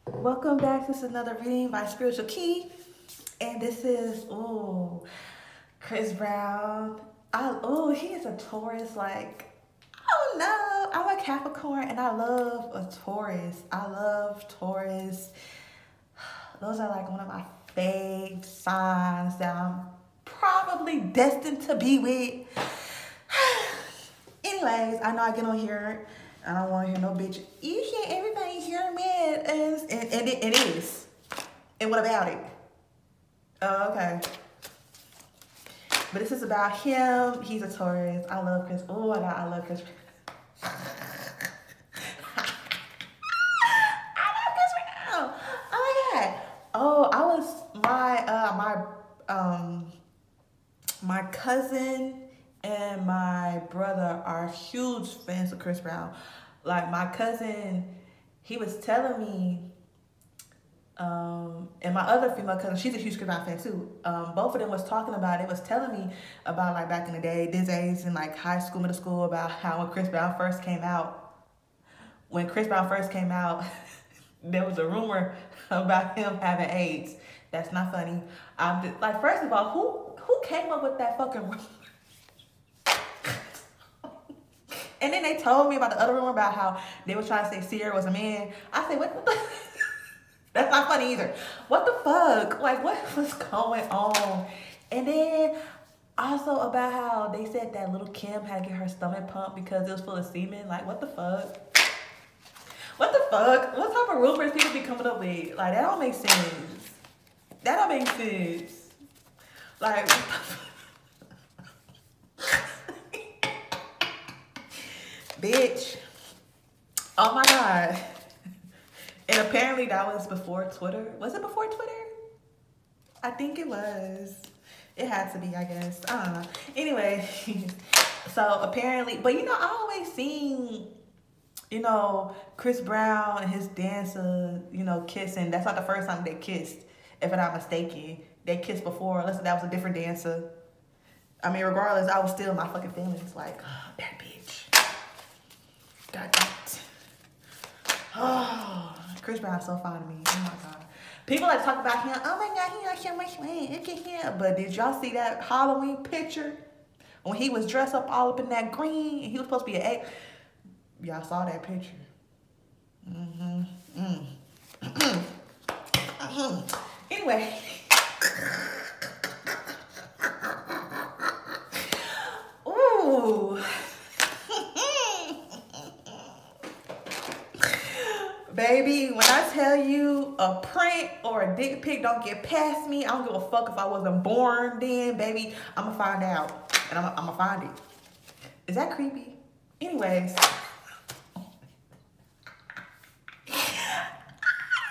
Welcome back. This is another reading by Spiritual Key. And this is, Chris Brown. He is a Taurus. Like, I don't know. I'm a Capricorn and I love a Taurus. I love Taurus. Those are like one of my fave signs that I'm probably destined to be with. Anyways, I know I get on here. I don't want to hear no bitch. You hear everybody hear me, and it is. And what about it? Oh, okay. But this is about him. He's a Taurus. I love Chris. Oh my God, I love Chris. I love Chris Brown. Oh my God. Oh, I was my cousin and my brother are huge fans of Chris Brown. Like my cousin, he was telling me, and my other female cousin, she's a huge Chris Brown fan too. Both of them was talking about it, was telling me about like back in the day, these days in like high school, middle school, about how when Chris Brown first came out, there was a rumor about him having AIDS. That's not funny. Like, first of all, who came up with that fucking rumor? And then they told me about the other rumor about how they were trying to say Sierra was a man. I said, what the That's not funny either. What the fuck? Like, what was going on? And then also about how they said that little Kim had to get her stomach pumped because it was full of semen. Like, what the fuck? What the fuck? What type of rumors people be coming up with? Like, that don't make sense. That don't make sense. Like, what the fuck? Bitch. Oh my God. And apparently that was before Twitter. Was it before Twitter? I think it was. It had to be, I guess. I don't know. Anyway, so apparently, but you know, I always seen, you know, Chris Brown and his dancer, you know, kissing. That's not the first time they kissed, if I'm not mistaken. They kissed before, unless that was a different dancer. I mean, regardless, I was still in my fucking feelings. Like, oh, that bitch. God damn it. Oh, Chris Brown's so fine to me. Oh my God. People like talk about him. Oh my God, he got so much money. Look at him. But did y'all see that Halloween picture when he was dressed up all up in that green and he was supposed to be an egg? Y'all saw that picture. Anyway. Ooh. Baby, when I tell you a print or a dick pic don't get past me, I don't give a fuck if I wasn't born then, baby. I'm gonna find out. And I'm gonna find it. Is that creepy? Anyways.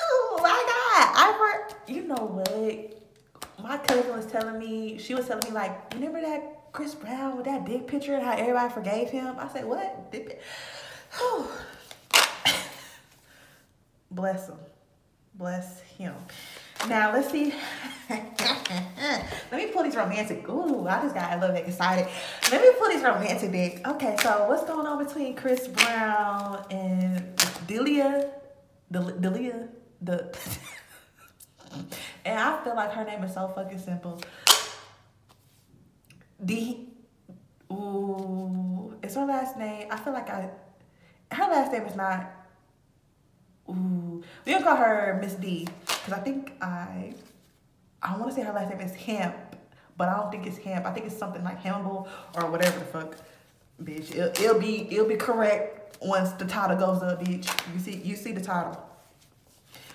Oh my God. You know what? My cousin was telling me, she was telling me, like, remember that Chris Brown with that dick picture and how everybody forgave him? I said, what? Dick pic? Bless him. Bless him. Now, let's see. Let me pull these romantic. Ooh, I just got a little bit excited. Let me pull these romantic big. Okay, so what's going on between Chris Brown and Della? And I feel like her name is so fucking simple. It's her last name. I feel like her last name is not. Ooh, we gonna call her Miss D, because I think I want to say her last name is Hemp, but I don't think it's Hemp. I think it's something like Hemble or whatever the fuck, bitch. It'll be correct once the title goes up, bitch. You see the title.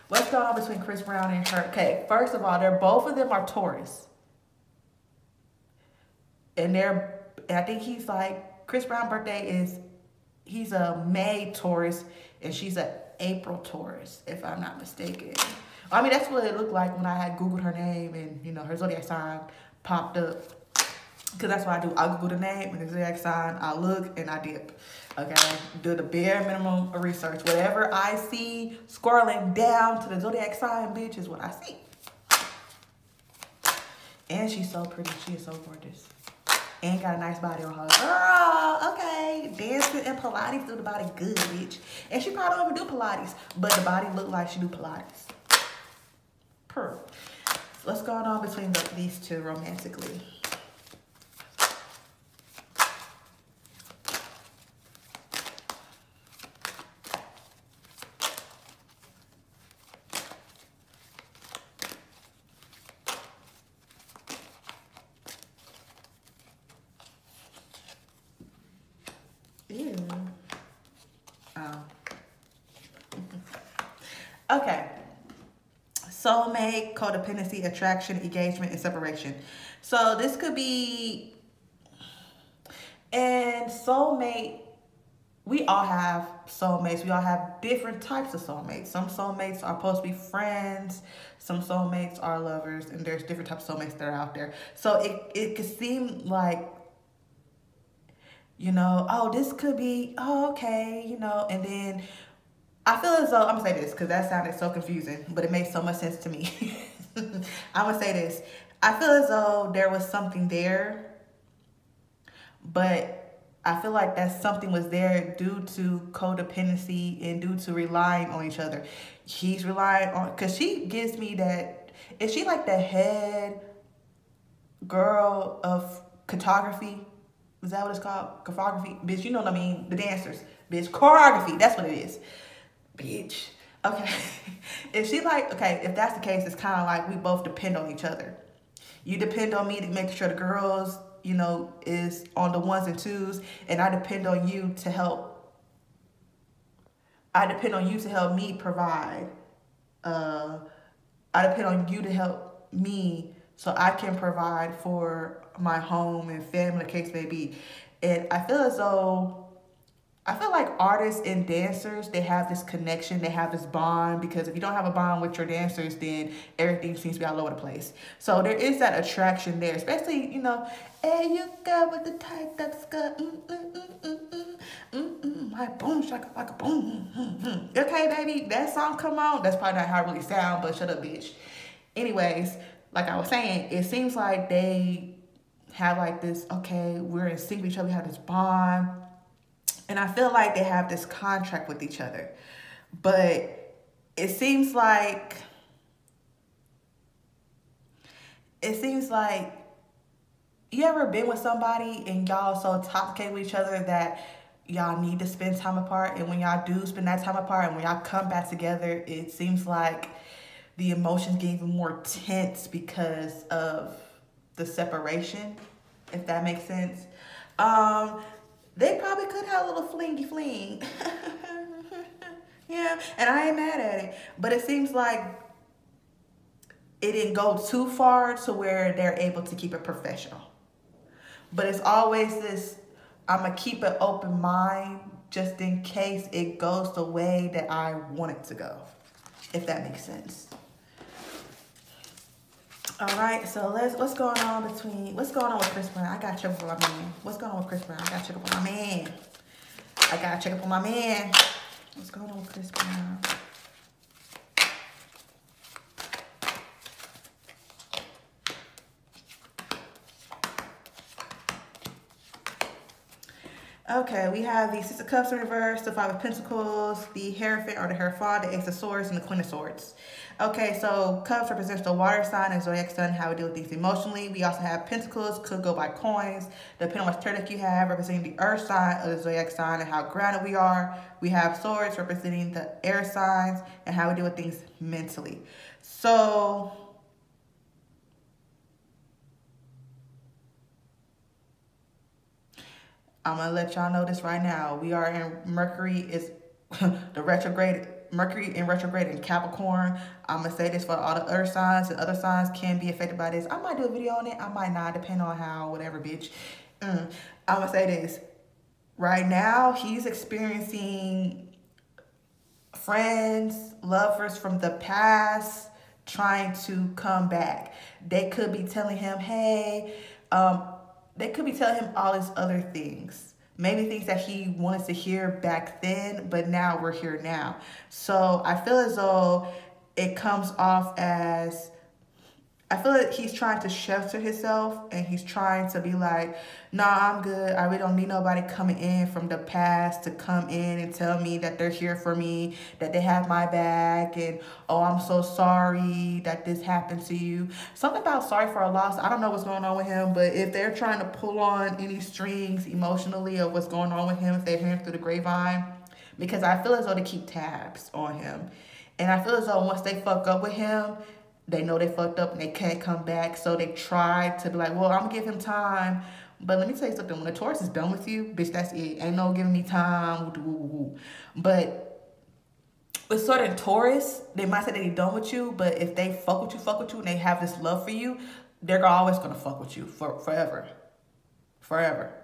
What's going on between Chris Brown and her? Okay, first of all, both of them are Taurus, and I think he's like, Chris Brown's birthday is, he's a May Taurus and she's a April Taurus, if I'm not mistaken. I mean, that's what it looked like when I had Googled her name and, you know, her zodiac sign popped up. Because that's what I do. I Google the name and the zodiac sign. I look and I dip. Okay? Do the bare minimum of research. Whatever I see scrolling down to the zodiac sign, bitch, is what I see. And she's so pretty. She is so gorgeous. and got a nice body on her. Girl, okay. Dancing and Pilates do the body good, bitch. And she probably don't even do Pilates, but the body look like she do Pilates. Per. So what's going on between these two romantically? Ew. Oh. Okay. Soulmate, codependency, attraction, engagement, and separation. So this could be, and soulmate, we all have soulmates. We all have different types of soulmates. Some soulmates are supposed to be friends. Some soulmates are lovers, and there's different types of soulmates that are out there. So it could seem like, you know, oh, this could be, oh, okay, you know, and then I feel as though, I'm gonna say this because that sounded so confusing, but it made so much sense to me. I'm gonna say this. I feel as though there was something there, but I feel like that something was there due to codependency and due to relying on each other. He's relying on, because she gives me that, is she like the head girl of cartography? Is that what it's called? Choreography? Bitch, you know what I mean? The dancers. Bitch, choreography. That's what it is. Bitch. Okay. If she like, okay, if that's the case, it's kind of like we both depend on each other. You depend on me to make sure the girls, you know, is on the ones and twos, and I depend on you to help. I depend on you to help me provide. I depend on you to help me so I can provide for my home and family, the case may be. And I feel as though, I feel like artists and dancers, they have this connection, they have this bond, because if you don't have a bond with your dancers, then everything seems to be all over the place. So there is that attraction there, especially, you know, hey, you girl with the tight up skirt, like boom, shaka, like a boom, Okay, baby, that song come on. That's probably not how it really sound, but shut up, bitch. Anyways, like I was saying, it seems like they have like this, okay, we're in sync with each other, we have this bond. And I feel like they have this contract with each other. But it seems like you ever been with somebody and y'all so intoxicated with each other that y'all need to spend time apart, and when y'all do spend that time apart and when y'all come back together, it seems like the emotions get even more tense because of the separation, if that makes sense. They probably could have a little flingy fling. Yeah, and I ain't mad at it. But it seems like it didn't go too far to where they're able to keep it professional. But it's always this, I'm going to keep an open mind just in case it goes the way that I want it to go, if that makes sense. All right, so what's going on with Chris Brown? I gotta check up on my man. What's going on with Chris Brown? I gotta check up on my man. What's going on with Chris Brown? Okay, we have the Six of Cups in reverse, the Five of Pentacles, the Hierophant or the Hierophant, the Ace of Swords, and the Queen of Swords. Okay, so Cups represents the water sign and zodiac sign, how we deal with things emotionally. We also have Pentacles, could go by coins, depending on what tarot deck you have, representing the earth sign of the zodiac sign and how grounded we are. We have Swords representing the air signs and how we deal with things mentally. So I'm going to let y'all know this right now. We are in Mercury is the retrograde. Mercury in retrograde in Capricorn. I'm going to say this for all the other signs, and other signs can be affected by this. I might do a video on it. I might not, depending on how, whatever, bitch. I'm going to say this. Right now, he's experiencing friends, lovers from the past trying to come back. They could be telling him, hey, they could be telling him all these other things. Maybe things that he wanted to hear back then, but now we're here now. So I feel as though it comes off as, I feel like he's trying to shelter himself and he's trying to be like, nah, I'm good. I really don't need nobody coming in from the past to come in and tell me that they're here for me, that they have my back, and oh, I'm so sorry that this happened to you. Something about sorry for a loss. I don't know what's going on with him, but if they're trying to pull on any strings emotionally of what's going on with him, if they're hearing through the grapevine, because I feel as though they keep tabs on him. And I feel as though once they fuck up with him, they know they fucked up and they can't come back. So they try to be like, well, I'm going to give him time. But let me tell you something. When a Taurus is done with you, bitch, that's it. Ain't no giving me time. But with certain Taurus, they might say that they're done with you. But if they fuck with you, and they have this love for you, they're always going to fuck with you forever. Forever.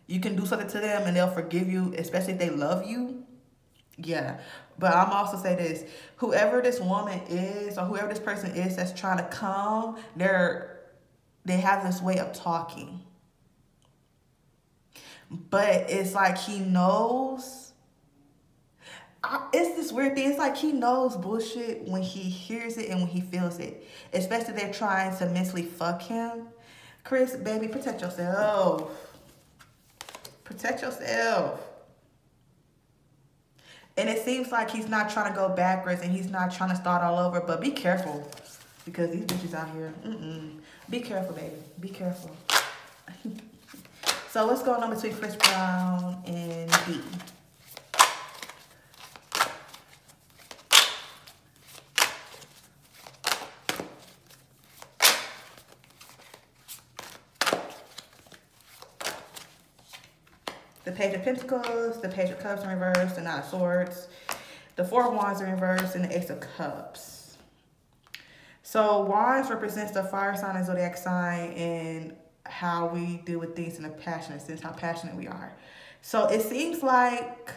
You can do something to them and they'll forgive you, especially if they love you. Yeah, but I'm also say this, whoever this woman is or whoever this person is that's trying to come, they have this way of talking. But it's like he knows, it's this weird thing, it's like he knows bullshit when he hears it and when he feels it. Especially they're trying to mentally fuck him. Chris, baby, protect yourself. Protect yourself. And it seems like he's not trying to go backwards and he's not trying to start all over. But be careful. Because these bitches out here. Be careful, baby. Be careful. So what's going on between Chris Brown and B? The Page of Pentacles, the Page of Cups in reverse, the Nine of Swords, the Four of Wands in reverse, and the Ace of Cups. So Wands represents the fire sign and zodiac sign and how we deal with things in a passionate sense, how passionate we are. So it seems like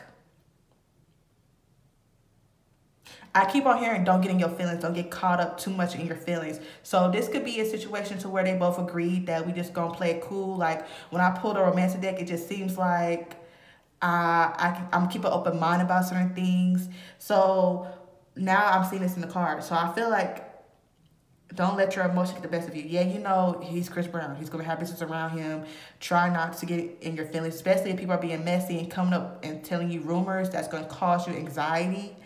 I keep on hearing, don't get in your feelings. Don't get caught up too much in your feelings. So this could be a situation to where they both agreed that we just gonna play it cool. Like when I pulled a romantic deck, it just seems like I'm keep an open mind about certain things. So now I'm seeing this in the cards. So I feel like don't let your emotions get the best of you. Yeah, you know, he's Chris Brown. He's going to have business around him. Try not to get in your feelings, especially if people are being messy and coming up and telling you rumors that's going to cause you anxiety.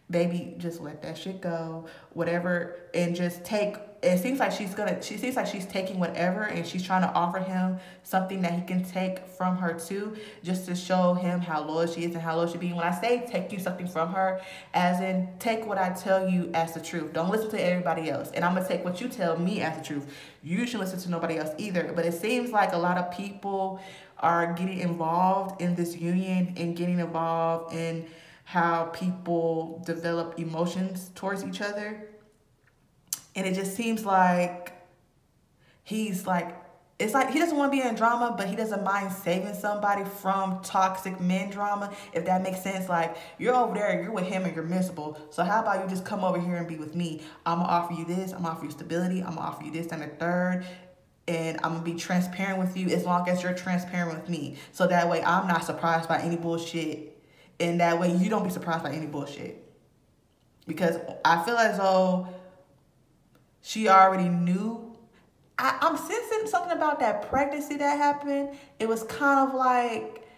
Baby, just let that shit go. Whatever, and just take, it seems like she seems like she's taking whatever and she's trying to offer him something that he can take from her too, just to show him how loyal she is and how loyal she be. When I say take you something from her, as in take what I tell you as the truth. Don't listen to everybody else. And I'm going to take what you tell me as the truth. You shouldn't listen to nobody else either. But it seems like a lot of people are getting involved in this union and getting involved in how people develop emotions towards each other. And it just seems like he's like, it's like he doesn't want to be in drama, but he doesn't mind saving somebody from toxic men drama, if that makes sense. Like, you're over there, you're with him and you're miserable. So how about you just come over here and be with me? I'm going to offer you this. I'm going to offer you stability. I'm going to offer you this and the third. And I'm going to be transparent with you as long as you're transparent with me. So that way I'm not surprised by any bullshit. And that way you don't be surprised by any bullshit. Because I feel as though she already knew. I'm sensing something about that pregnancy that happened. It was kind of like,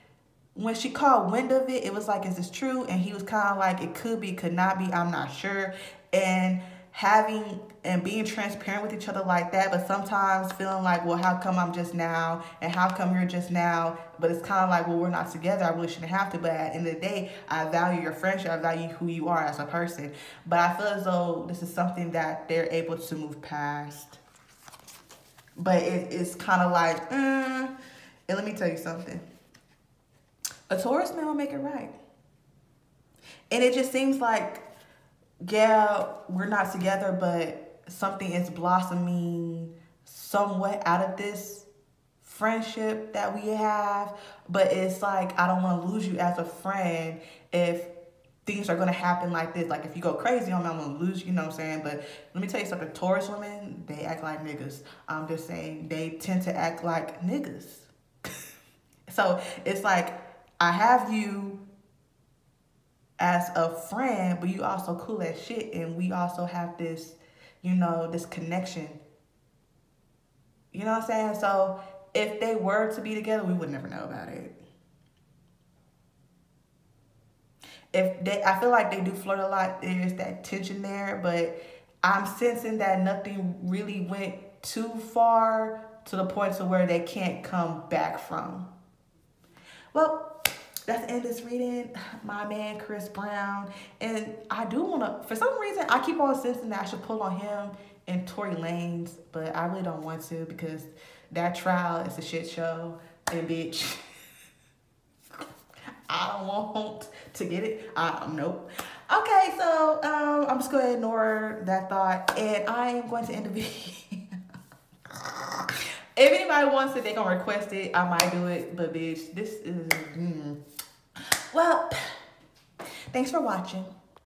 when she caught wind of it, it was like, is this true? And he was kind of like, it could be, could not be, I'm not sure. And having and being transparent with each other like that, but sometimes feeling like, well, how come I'm just now? And how come you're just now? But it's kind of like, well, we're not together. I really shouldn't have to. But at the end of the day, I value your friendship. I value who you are as a person. But I feel as though this is something that they're able to move past. But it's kind of like, and let me tell you something. A Taurus man will make it right. And it just seems like, yeah, we're not together, but something is blossoming somewhat out of this friendship that we have. But it's like, I don't want to lose you as a friend if things are going to happen like this. Like, if you go crazy on me, I'm going to lose you, you know what I'm saying? But let me tell you something. Taurus women, they act like niggas. I'm just saying, they tend to act like niggas. So it's like, I have you as a friend, but you also cool as shit, and we also have this you know, this connection. You know what I'm saying? So if they were to be together, we would never know about it. I feel like they do flirt a lot. There's that tension there, but I'm sensing that nothing really went too far to the point to where they can't come back from. Well, that's the end of this reading. My man, Chris Brown. And I do want to, for some reason, I keep on sensing that I should pull on him and Tory Lanez, but I really don't want to because that trial is a shit show. And bitch, I don't want to get it. Nope. Okay, so I'm just going to ignore that thought. And I am going to end the video. If anybody wants it, they gonna request it. I might do it, but bitch, this is... Well, thanks for watching.